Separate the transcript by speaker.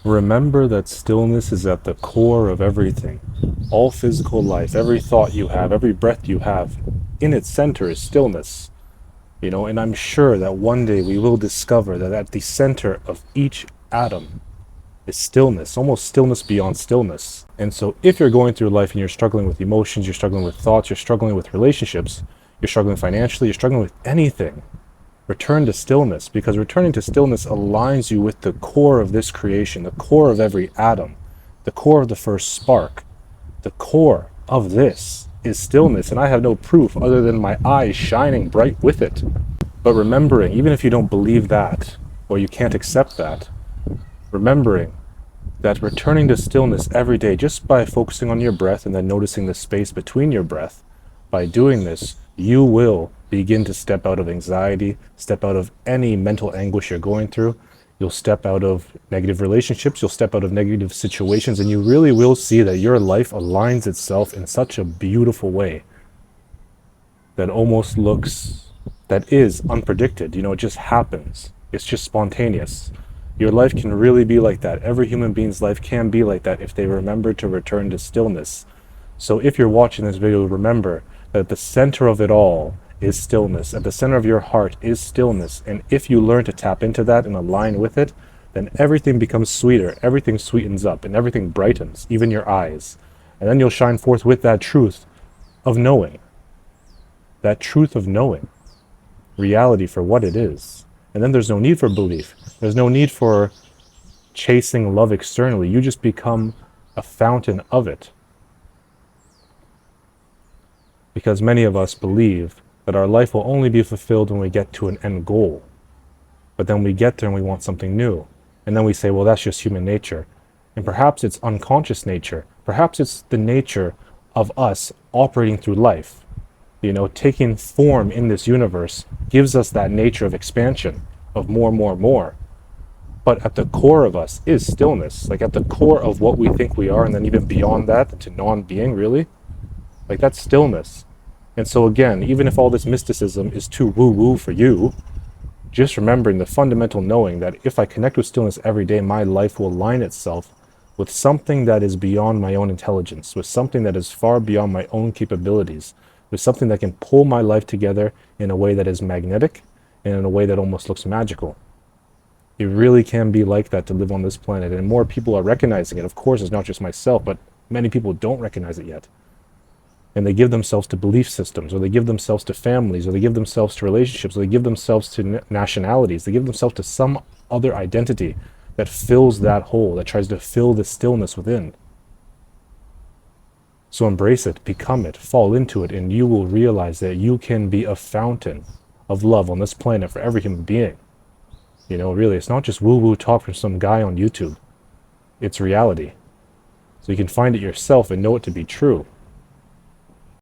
Speaker 1: Remember that stillness is at the core of everything. All physical life, every thought you have, every breath you have, in its center is stillness. And I'm sure that one day we will discover that at the center of each atom is stillness, almost stillness beyond stillness. And so if you're going through life and you're struggling with emotions, you're struggling with thoughts, you're struggling with relationships, you're struggling financially, you're struggling with anything, return to stillness, because returning to stillness aligns you with the core of this creation, the core of every atom, the core of the first spark. The core of this is stillness, and I have no proof other than my eyes shining bright with it. But remembering, even if you don't believe that, or you can't accept that, remembering that returning to stillness every day, just by focusing on your breath and then noticing the space between your breath, by doing this, you will begin to step out of anxiety, step out of any mental anguish you're going through. You'll step out of negative relationships, you'll step out of negative situations, and you really will see that your life aligns itself in such a beautiful way that almost looks, that is unpredicted. It just happens. It's just spontaneous. Your life can really be like that. Every human being's life can be like that if they remember to return to stillness. So if you're watching this video, remember that at the center of it all is stillness. At the center of your heart is stillness. And if you learn to tap into that and align with it, then everything becomes sweeter, everything sweetens up, and everything brightens, even your eyes. And then you'll shine forth with that truth of knowing. That truth of knowing reality for what it is. And then there's no need for belief. There's no need for chasing love externally. You just become a fountain of it. Because many of us believe that our life will only be fulfilled when we get to an end goal. But then we get there and we want something new. And then we say, well, that's just human nature. And perhaps it's unconscious nature. Perhaps it's the nature of us operating through life. Taking form in this universe gives us that nature of expansion, of more, more, more. But at the core of us is stillness. Like at the core of what we think we are, and then even beyond that to non-being, really. Like that's stillness. And so again, even if all this mysticism is too woo-woo for you, just remembering the fundamental knowing that if I connect with stillness every day, my life will align itself with something that is beyond my own intelligence, with something that is far beyond my own capabilities, with something that can pull my life together in a way that is magnetic and in a way that almost looks magical. It really can be like that to live on this planet, and more people are recognizing it. Of course, it's not just myself, but many people don't recognize it yet. And they give themselves to belief systems, or they give themselves to families, or they give themselves to relationships, or they give themselves to nationalities. They give themselves to some other identity that fills that hole, that tries to fill the stillness within. So embrace it, become it, fall into it, and you will realize that you can be a fountain of love on this planet for every human being. Really, it's not just woo-woo talk from some guy on YouTube. It's reality. So you can find it yourself and know it to be true.